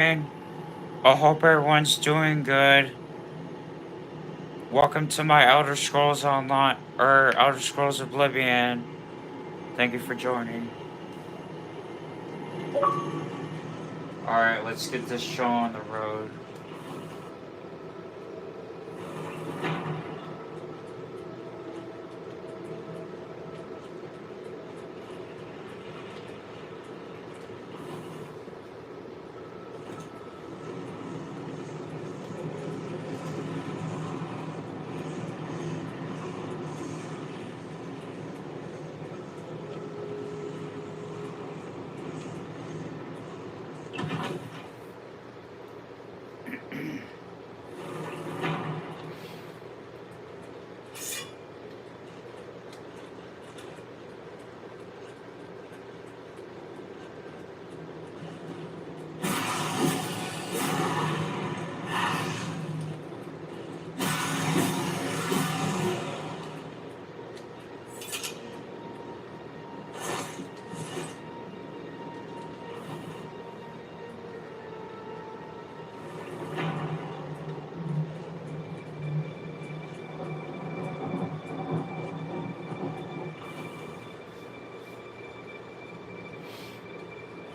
I hope everyone's doing good. Welcome to my Elder Scrolls Online or Elder Scrolls Oblivion. Thank you for joining. Alright, let's get this show on the road.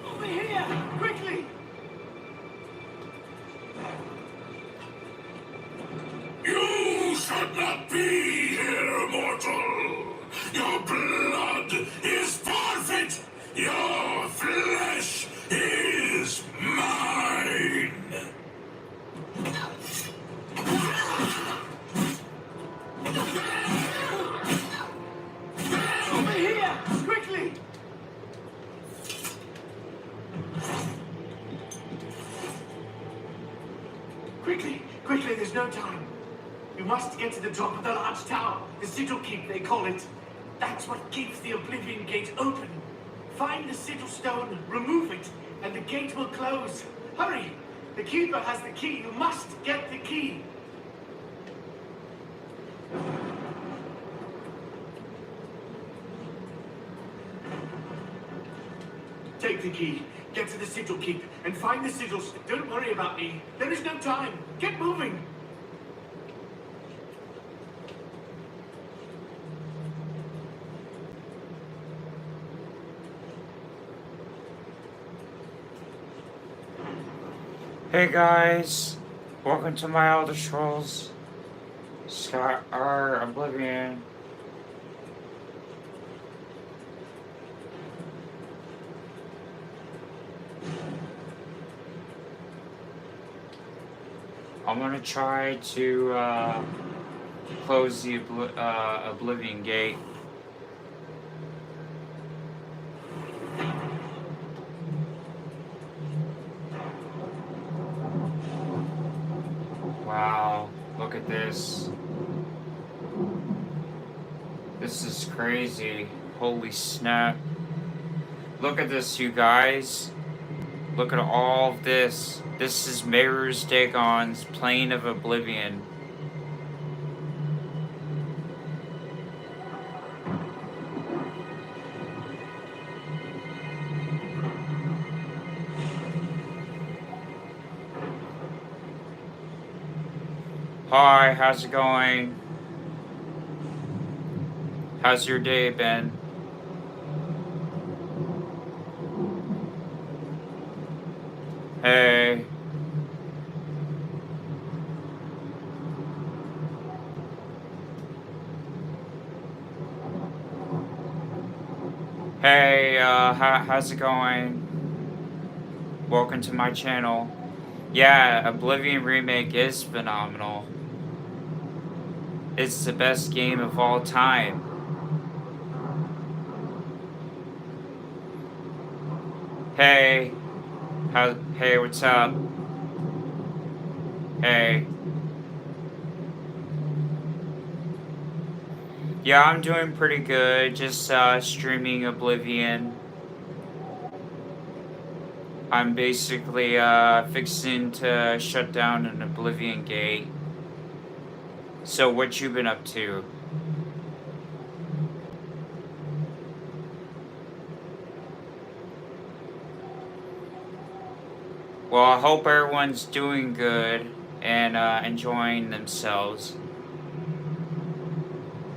Over here! Quickly! You should not be here, mortal! Your blood is forfeit! Your flesh is mine! Over here! Quickly! Quickly, there's no time. We must get to the top of the large tower. The Sigil Keep, they call it. That's what keeps the Oblivion Gate open. Find the Sigil Stone, remove it, and the gate will close. Hurry! The Keeper has the key. You must get the key. Take the key, get to the Sigil Keep, and find the sigils. Don't worry about me. There is no time. Get moving! Hey guys, welcome to my Elder Scrolls Oblivion. I'm gonna try to close the Oblivion Gate. Wow, look at this. This is crazy. Holy snap. Look at this, you guys. Look at all of this. This is Meru's Dagon's Plane of Oblivion. Hi, how's it going? How's your day been? Hey. Hey, how's it going? Welcome to my channel. Yeah, Oblivion Remake is phenomenal. It's the best game of all time. Hey. Hey, what's up? Hey. Yeah, I'm doing pretty good. Just streaming Oblivion. I'm basically fixing to shut down an Oblivion Gate. So what you been up to? Well, I hope everyone's doing good and enjoying themselves.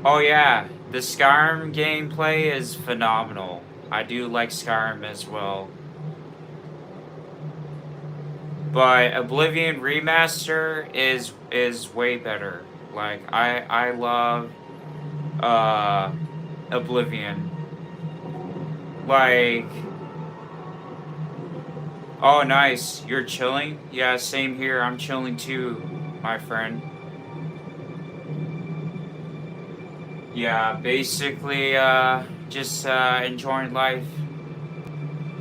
Oh yeah, the Skyrim gameplay is phenomenal. I do like Skyrim as well. But Oblivion Remaster is way better. Like I love Oblivion. Like, oh nice, you're chilling? Yeah, same here. I'm chilling too, my friend. Yeah, basically just enjoying life.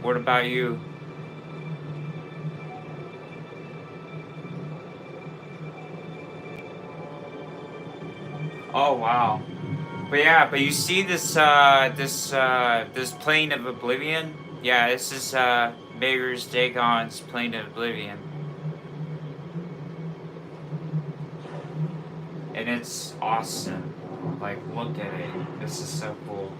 What about you? Oh wow. But yeah, but you see this plane of Oblivion? Yeah, this is Mayor's Dagon's plane of Oblivion. And it's awesome. Like, look at it. This is so cool.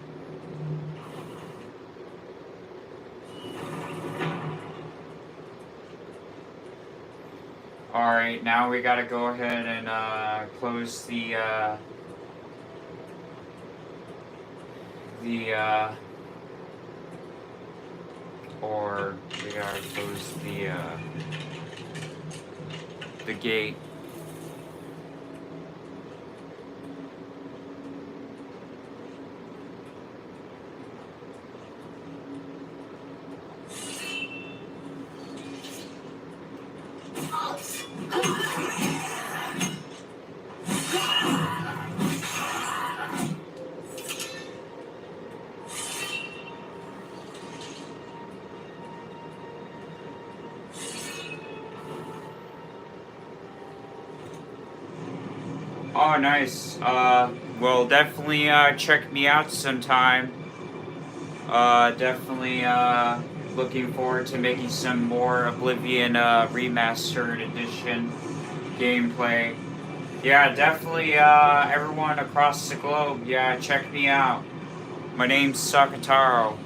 Alright, now we gotta go ahead and close or we gotta close the gate. Oh, nice. Well, definitely check me out sometime. Definitely looking forward to making some more Oblivion Remastered Edition gameplay. Yeah, definitely everyone across the globe, yeah, check me out. My name's Sakataro.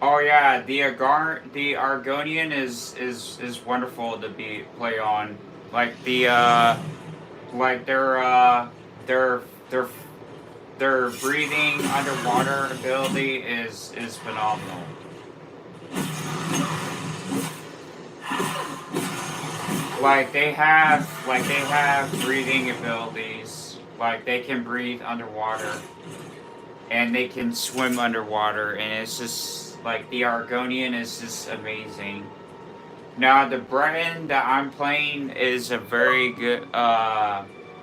Oh yeah, the Argonian is wonderful to play on. Like like their their their breathing underwater ability is phenomenal. Like they have breathing abilities. Like they can breathe underwater and they can swim underwater, and it's just like the Argonian is just amazing. Now the Breton that I'm playing is a very good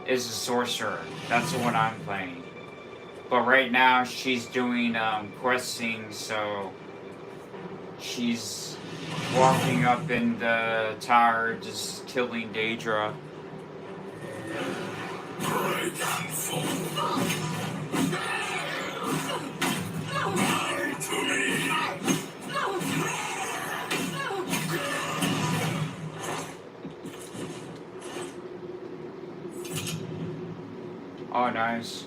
is a sorcerer. That's the one I'm playing. But right now she's doing questing, so she's walking up in the tower just killing Daedra. Break and fall. Lie to me. Oh, nice.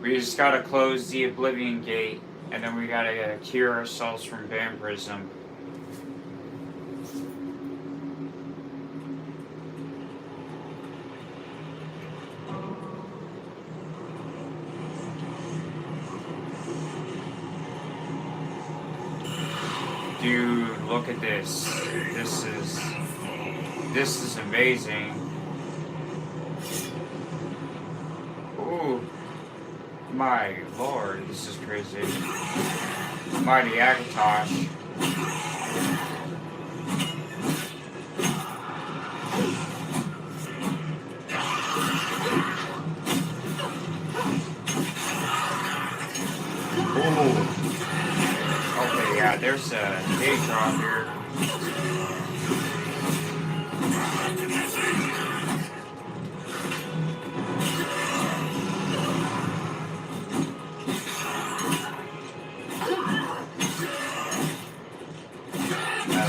We just gotta close the Oblivion Gate, and then we gotta cure ourselves from vampirism. Dude, look at this. This is amazing. Ooh. My lord, this is crazy. Mighty Akatosh. Ooh. Okay, yeah, there's a Daedra here.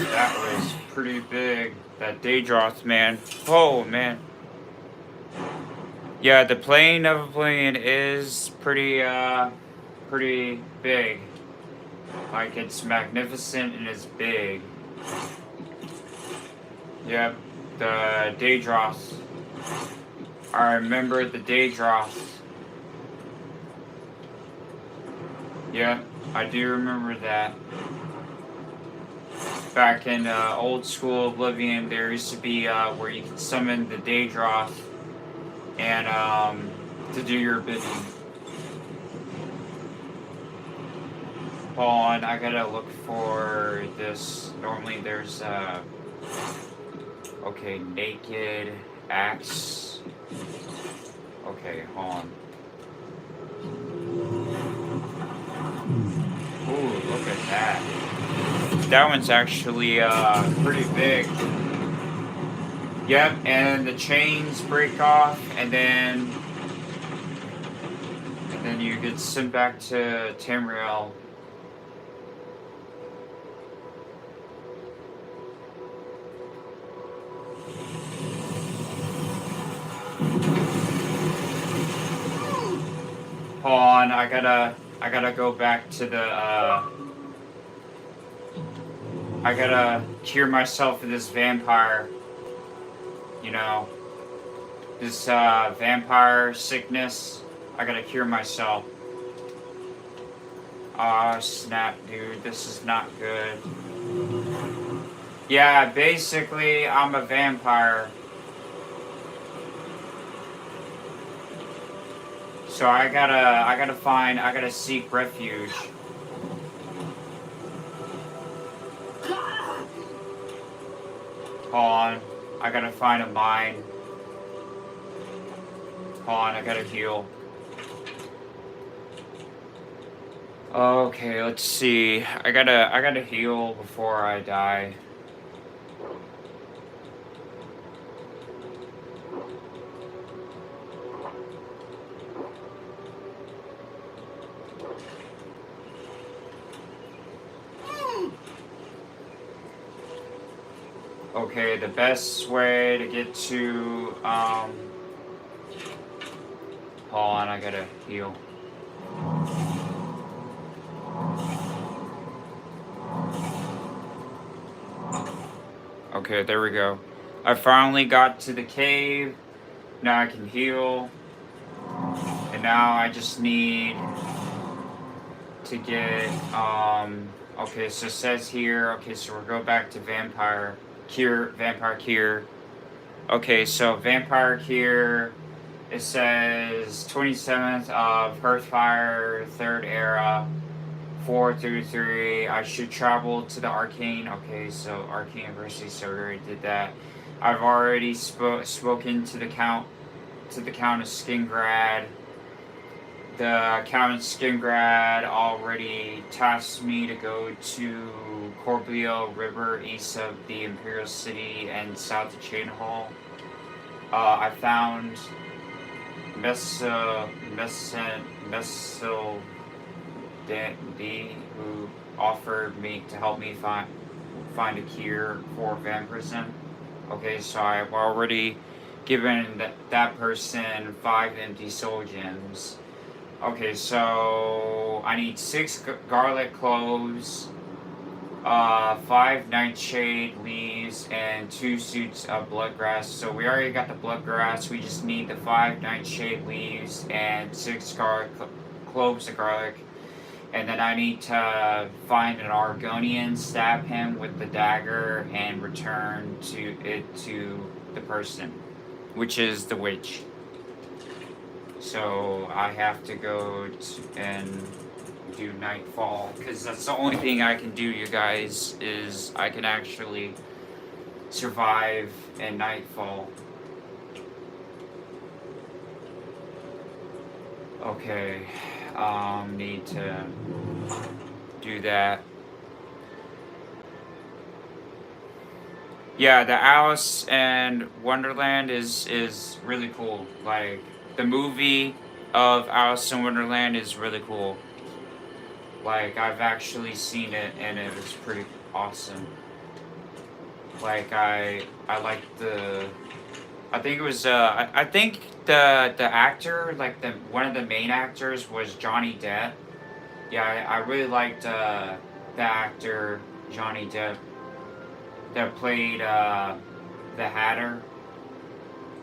That was pretty big. That Daedroth, man. Oh, man. Yeah, the plane of a plane is pretty big. Like, it's magnificent and it's big. Yep, the Daedroth. I remember the Daedroth. Yep, I do remember that. Back in old school Oblivion, there used to be where you could summon the Daedroth and to do your bidding. Hold on, I gotta look for this. Normally there's okay, naked axe. Okay, hold on. Ooh, look at that. That one's actually pretty big. Yep, and the chains break off, and then you get sent back to Tamriel. Hold on, I gotta go back to the I gotta cure myself of this vampire. You know, this vampire sickness. I gotta cure myself. Aw, snap, dude. This is not good. Yeah, basically, I'm a vampire. So I gotta seek refuge. Hold on, I gotta find a mine. Hold on, I gotta heal. Okay, let's see. I gotta heal before I die. Okay, the best way to get to, hold on, I gotta heal. Okay, there we go. I finally got to the cave. Now I can heal. And now I just need to get, okay, so it says here, okay, so we'll go back to vampire cure. Okay, so vampire cure, it says 27th of Hearthfire, 3rd era, 433. I should travel to the Arcane. Okay, so Arcane University, so we already did that. I've already spoken to the Count of Skingrad. The Count of Skingrad already tasked me to go to Corbeil River, east of the Imperial City and south of Chain Hall. I found Messil D, who offered me to help me find a cure for vampirism. Okay, so I've already given that person 5 empty soul gems. Okay, so I need 6 garlic cloves, 5 nightshade leaves, and 2 suits of bloodgrass. So we already got the bloodgrass. We just need the 5 nightshade leaves and 6 cloves of garlic. And then I need to find an Argonian, stab him with the dagger, and return it to the person, which is the witch. So I have to go and do Nightfall, because that's the only thing I can do, you guys, is I can actually survive in Nightfall. Okay, need to do that. Yeah, the Alice in Wonderland is really cool. Like, the movie of Alice in Wonderland is really cool. Like, I've actually seen it and it was pretty awesome. Like, I like the, I think it was I think the actor, like the one of the main actors was Johnny Depp. Yeah, I really liked the actor Johnny Depp that played the Hatter.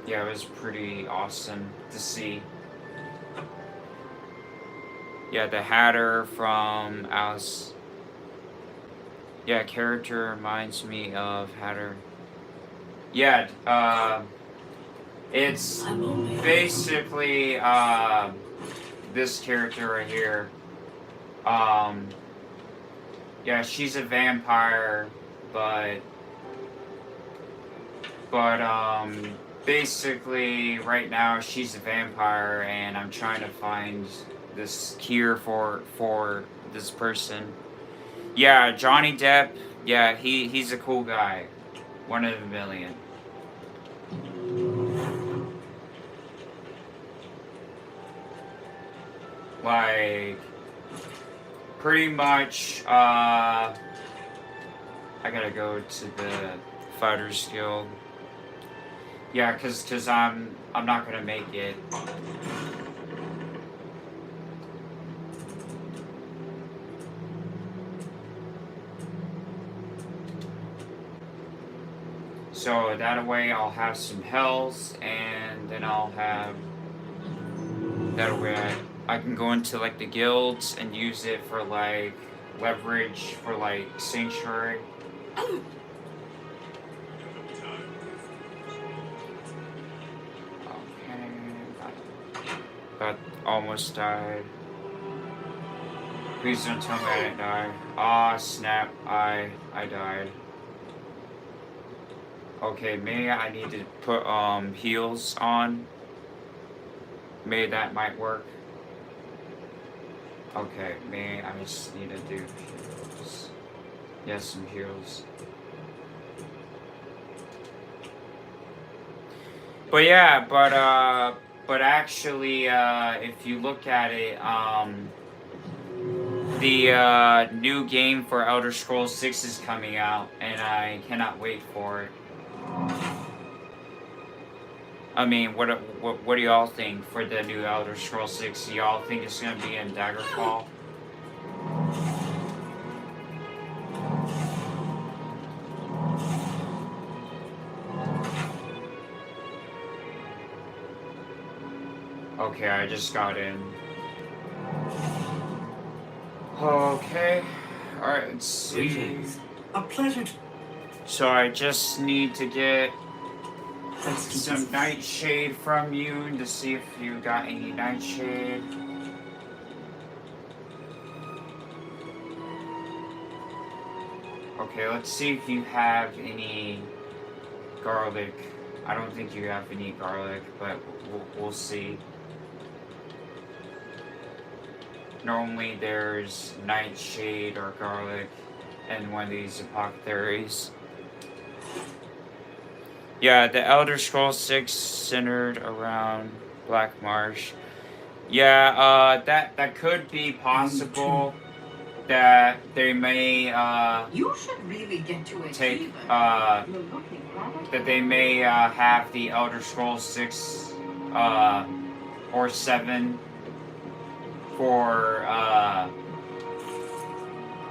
Yeah, it was pretty awesome to see. Yeah, the Hatter from Alice. Yeah, character reminds me of Hatter. Yeah, it's basically this character right here. Yeah, she's a vampire, but basically right now she's a vampire, and I'm trying to find this cure for this person. Yeah, Johnny Depp. Yeah, he's a cool guy. One of a million. Like, pretty much, I gotta go to the Fighters Guild. Yeah, cause I'm not gonna make it. So that way I'll have some health, and then I'll have, that way I can go into like the guilds and use it for like leverage for like Sanctuary. Okay, that almost died. Please don't tell me I didn't die. Ah, snap, I died. Okay, maybe I need to put heals on. Maybe that might work. Okay, maybe I just need to do heals. Yes, some heals. But yeah, but actually, if you look at it, the new game for Elder Scrolls 6 is coming out, and I cannot wait for it. I mean, what do y'all think for the new Elder Scrolls 6? Do y'all think it's gonna be in Daggerfall? Okay, I just got in. Okay, alright, let's see. A pleasure. So I just need to get some nightshade from you to see if you got any nightshade. Okay, let's see if you have any garlic. I don't think you have any garlic, but we'll see. Normally there's nightshade or garlic in one of these apothecaries. Yeah, the Elder Scrolls 6 centered around Black Marsh. Yeah, that could be possible. That they may You should really get to it. take You're looking rather that they may have the Elder Scrolls 6 or 7 for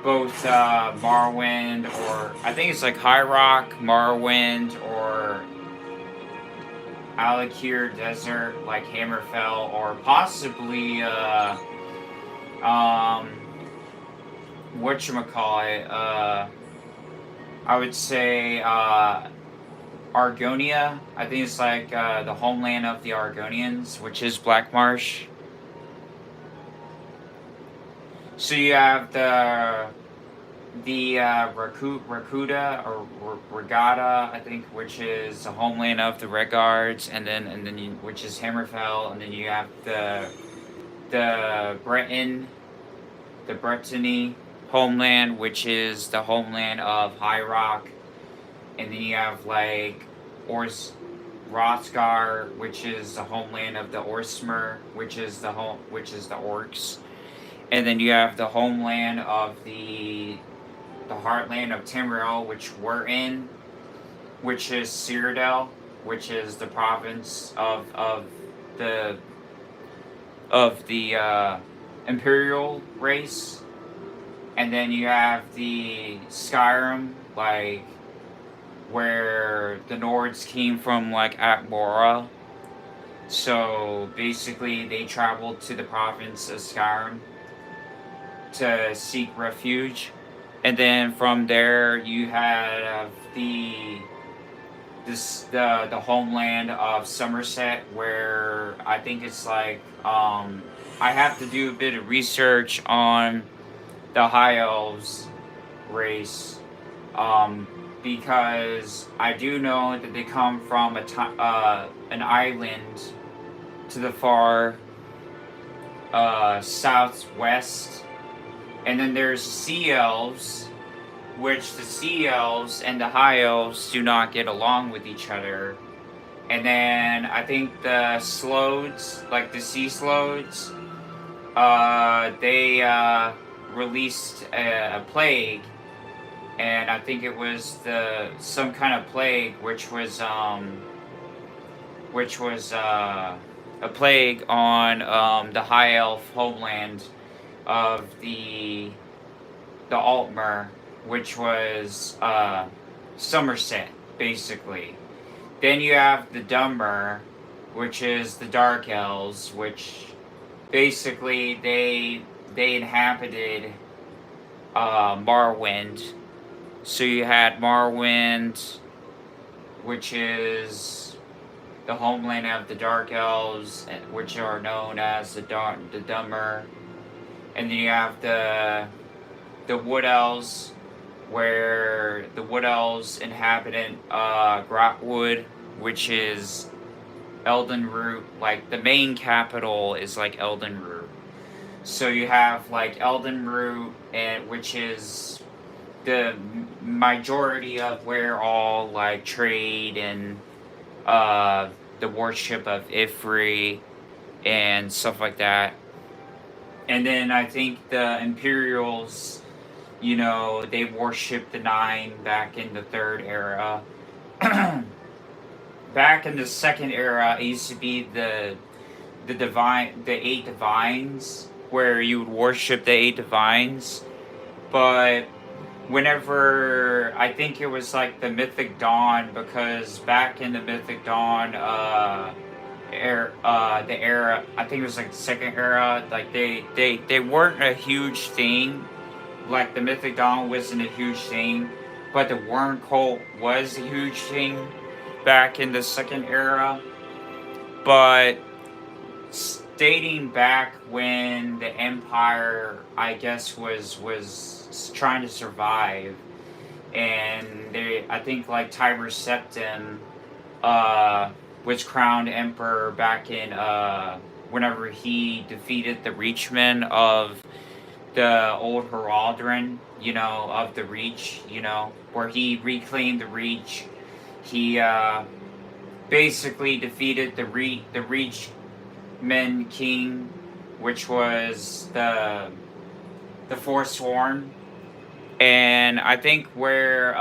both Morrowind, or I think it's like High Rock, Morrowind, or Alakir Desert, like Hammerfell, or possibly whatchamacallit, I would say Argonia. I think it's like the homeland of the Argonians, which is Black Marsh. So you have the Rakuda or Regatta, I think, which is the homeland of the Red Guards, and then which is Hammerfell, and then you have the Bretonny homeland, which is the homeland of High Rock, and then you have like Rothgar, which is the homeland of the Orcsmer, which is the orcs, and then you have the homeland of the heartland of Tamriel, which we're in, which is Cyrodiil, which is the province of the Imperial race, and then you have the Skyrim, like where the Nords came from, like at Mora. So basically, they traveled to the province of Skyrim to seek refuge, and then from there you have the homeland of Somerset, where I think it's like I have to do a bit of research on the High Elves race, because I do know that they come from an island to the far southwest, and then there's Sea Elves, which the Sea Elves and the High Elves do not get along with each other. And then I think the Slodes, like the Sea Slodes, they released a plague, and I think it was some kind of plague, which was a plague on the High Elf homeland of the Altmer, which was Somerset, basically. Then you have the Dunmer, which is the Dark Elves, which basically they inhabited Morrowind. So you had Morrowind, which is the homeland of the Dark Elves, which are known as the Dunmer. And then you have the Wood Elves, where the Wood Elves inhabit Grotwood, which is Eldenroot. Like the main capital is like Eldenroot. So you have like Eldenroot, and which is the majority of where all like trade and the worship of Ifri and stuff like that. And then I think the Imperials, you know, they worshipped the Nine back in the Third Era. Back in the Second Era, it used to be the Eight Divines, where you would worship the Eight Divines. But whenever, I think it was like the Mythic Dawn, because back in the Mythic Dawn the era, I think it was like the Second Era, like they weren't a huge thing. Like the Mythic Dawn wasn't a huge thing, but the Worm Cult was a huge thing back in the Second Era. But dating back when the Empire, I guess, was trying to survive, and I think like Tiber Septim was crowned emperor back in whenever he defeated the Reachmen of the old Heraldrin, you know, of the Reach, you know, where he reclaimed the Reach. He basically defeated the Reachmen king, which was the Forsworn. And I think where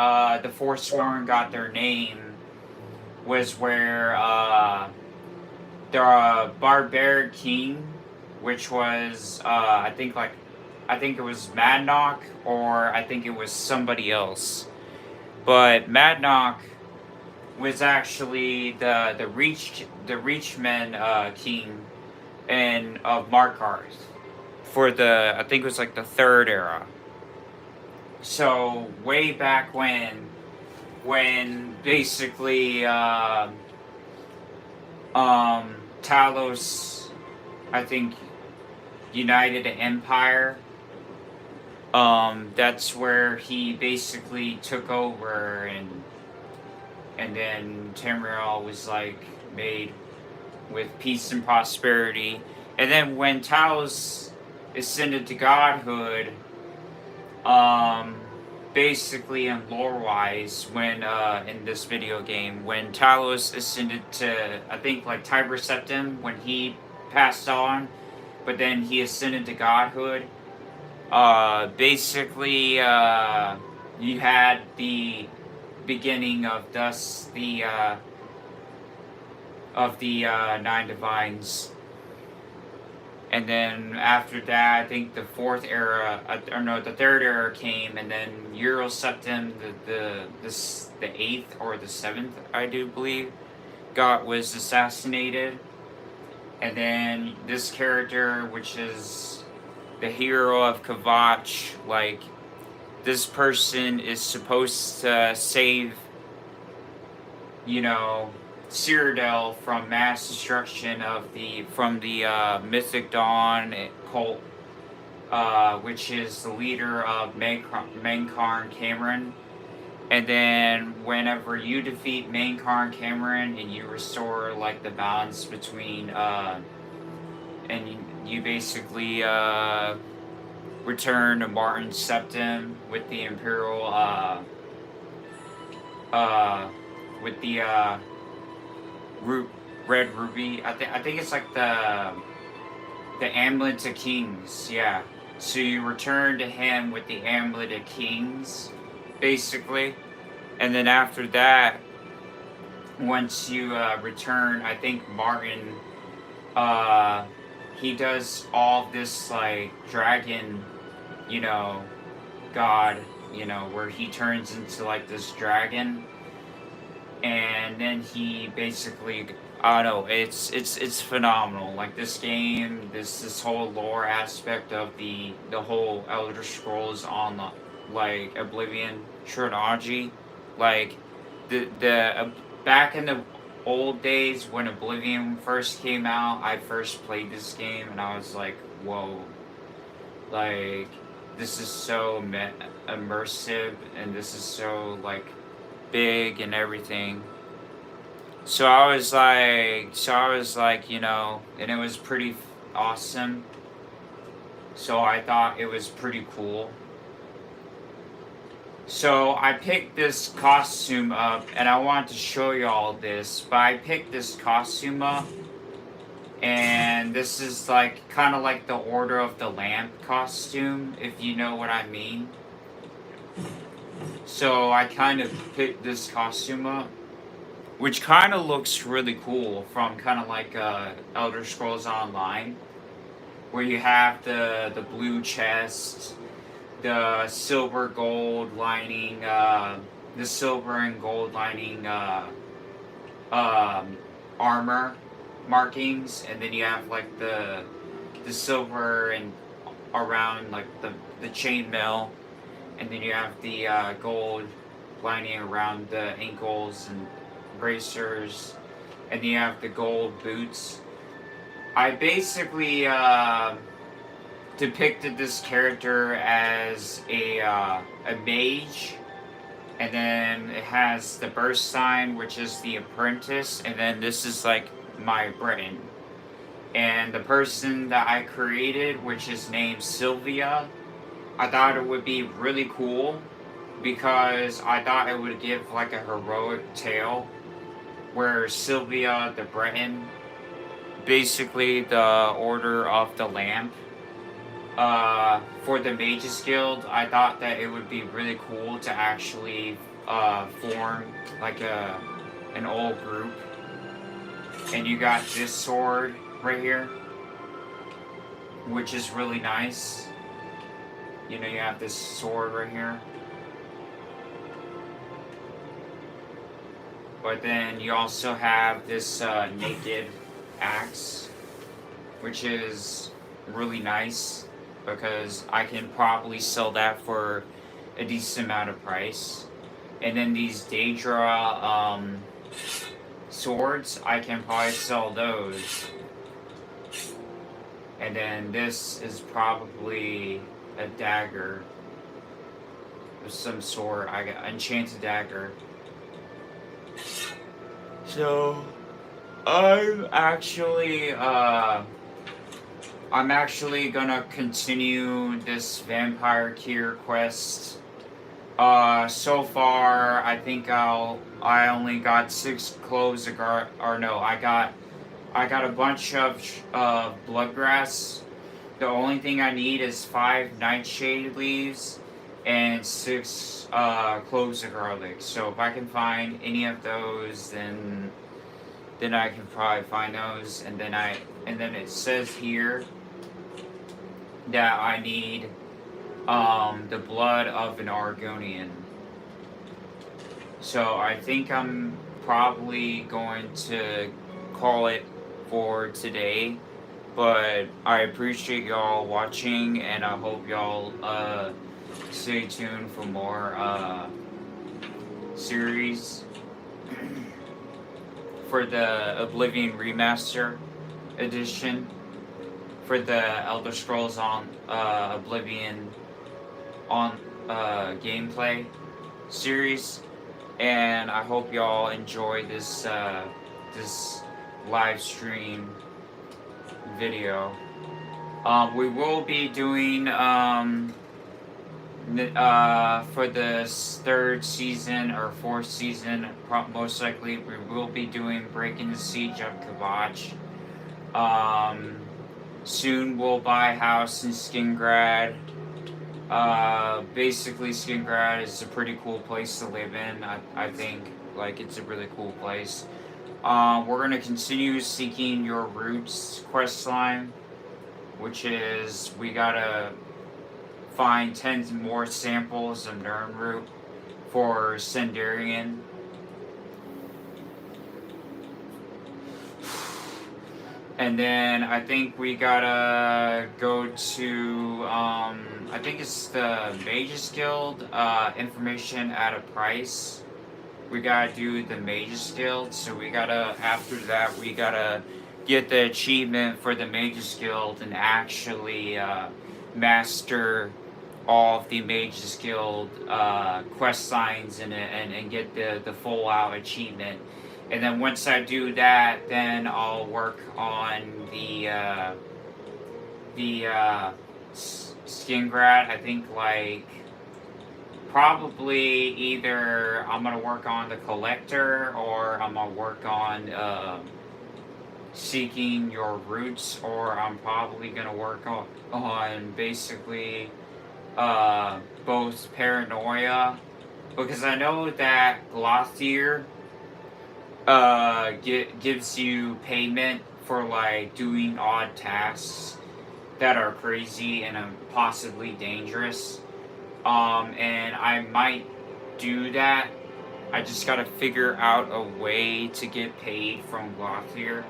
the Forsworn got their name was where the barbaric king, which was I think it was Madnock, or I think it was somebody else. But Madnock was actually the Reachmen king and of Markarth for the, I think it was like the Third Era. So way back when basically Talos, I think, united an empire, That's where he basically took over, and then Tamriel was like made with peace and prosperity. And then when Talos ascended to godhood, basically in lore wise, when in this video game, when Talos ascended to, I think, like Tiber Septim, when he passed on, but then he ascended to godhood, basically you had the beginning of thus the nine divines. And then after that, I think the fourth era, or no, the third era came, and then Euro Septim, the eighth or the seventh, I do believe, was assassinated. And then this character, which is the hero of Kvatch, like, this person is supposed to save, Cyrodiil from mass destruction from the Mythic Dawn cult, which is the leader of Main-Karn Camoran. And then whenever you defeat Main-Karn Camoran and you restore like the balance between and you basically return to Martin's Septim with the Imperial with the Red Ruby. I think it's like the Amulet of Kings. Yeah. So you return to him with the Amulet of Kings, basically, and then after that, once you return, I think Martin, he does all this like dragon, god, where he turns into like this dragon. And then he basically, I don't know, it's phenomenal. Like this game, this whole lore aspect of the whole Elder Scrolls on like Oblivion trilogy, like the back in the old days when Oblivion first came out, I first played this game and I was like, whoa, like this is so immersive and this is so like big and everything. So I was like, and it was pretty awesome. So I thought it was pretty cool. So I picked this costume up, and I want to show you all this, but I picked this costume up, and this is like, kind of like the Order of the Lamp costume, if you know what I mean. So I kind of picked this costume up, which kind of looks really cool from kind of like Elder Scrolls Online, where you have the blue chest, the silver gold lining, the silver and gold lining armor markings, and then you have like the silver and around like the chainmail. And then you have the gold lining around the ankles and bracers. And then you have the gold boots. I basically depicted this character as a mage. And then it has the burst sign, which is the apprentice. And then this is like my Breton. And the person that I created, which is named Sylvia, I thought it would be really cool because I thought it would give like a heroic tale where Sylvia the Breton, basically the Order of the Lamp, for the Mages Guild, I thought that it would be really cool to actually form like an old group. And you got this sword right here, which is really nice. You have this sword right here. But then you also have this naked axe, which is really nice because I can probably sell that for a decent amount of price. And then these Daedra swords, I can probably sell those. And then this is probably a dagger, of some sort. I got enchanted dagger. So I'm actually gonna continue this Vampire Cure quest. So far I think I only got 6 cloves of I got a bunch of bloodgrass. The only thing I need is 5 nightshade leaves and 6 cloves of garlic. So if I can find any of those, then I can probably find those. And then it says here that I need the blood of an Argonian. So I think I'm probably going to call it for today. But I appreciate y'all watching, and I hope y'all stay tuned for more series for the Oblivion Remaster Edition for the Elder Scrolls on Oblivion on gameplay series, and I hope y'all enjoy this this live stream video. We will be doing for the 3rd season or 4th season, most likely we will be doing Breaking the Siege of Kvatch. Soon we'll buy a house in Skingrad. Basically Skingrad is a pretty cool place to live in. I think, like, it's a really cool place. We're gonna continue seeking your roots questline, which is we gotta find 10 more samples of Nirnroot for Sendarian. And then I think we gotta go to I think it's the Mages Guild information at a price. We gotta do the Mages Guild, so we gotta, after that, we gotta get the achievement for the Mages Guild and actually master all of the Mages Guild quest lines and get the full out achievement. And then once I do that, then I'll work on the Skingrad. I think, like, probably either I'm gonna work on the Collector, or I'm gonna work on seeking your roots, or I'm probably gonna work on basically both Paranoia, because I know that Glothier gives you payment for, like, doing odd tasks that are crazy and possibly dangerous. And I might do that. I just gotta figure out a way to get paid from Glothier,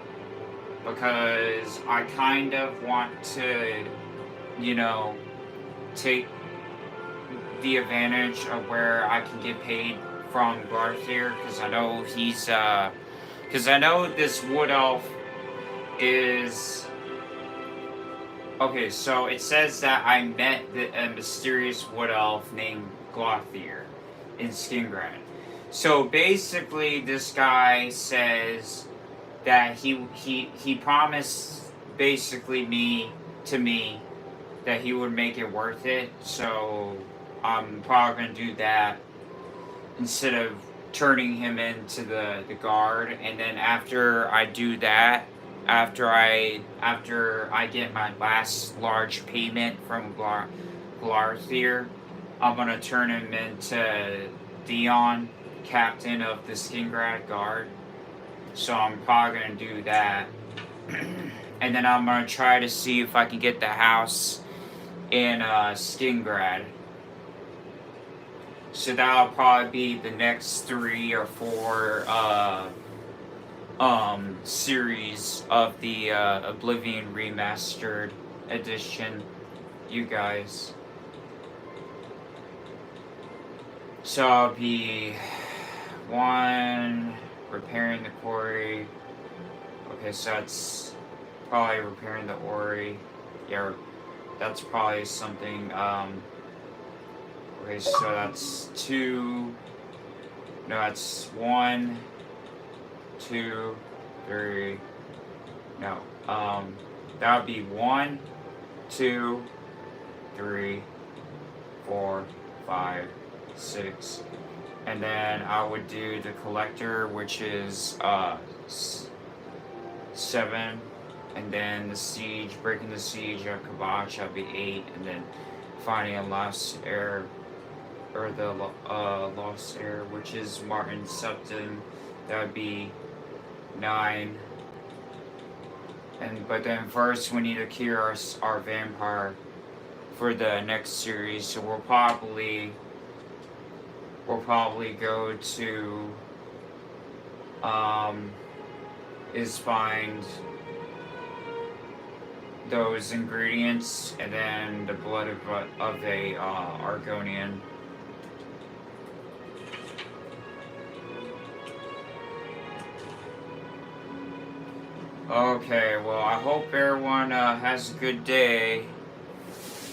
because I kind of want to, you know, take the advantage of where I can get paid from Glothier, because I know he's, because I know this Wood Elf is... Okay, so it says that I met a mysterious Wood Elf named Glothier in Skingrad. So basically, this guy says that he promised basically me that he would make it worth it. So I'm probably gonna do that instead of turning him into the guard. And then after I do that, after I get my last large payment from Glothier, I'm gonna turn him into Dion, captain of the Skingrad Guard. So I'm probably gonna do that. And then I'm gonna try to see if I can get the house in Skingrad. So that'll probably be the next 3 or 4 series of the Oblivion Remastered Edition, you guys. So I'll be 1 repairing the quarry. Okay, so that's probably repairing the Ori. Yeah, that's probably something Okay, so that's 2. No, that's 1, 2, 3. No, that would be 1, 2, 3, 4, 5, 6. And then I would do the collector, which is 7. And then the siege, breaking the siege of Kavach, that'd be 8. And then finding a lost heir, or the lost heir, which is Martin Septon, that would be 9. But then first we need to cure our vampire for the next series. So we'll probably go to is find those ingredients and then the blood of a Argonian. Okay, well, I hope everyone has a good day,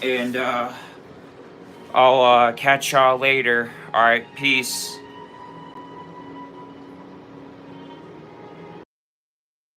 and I'll catch y'all later. Alright, peace.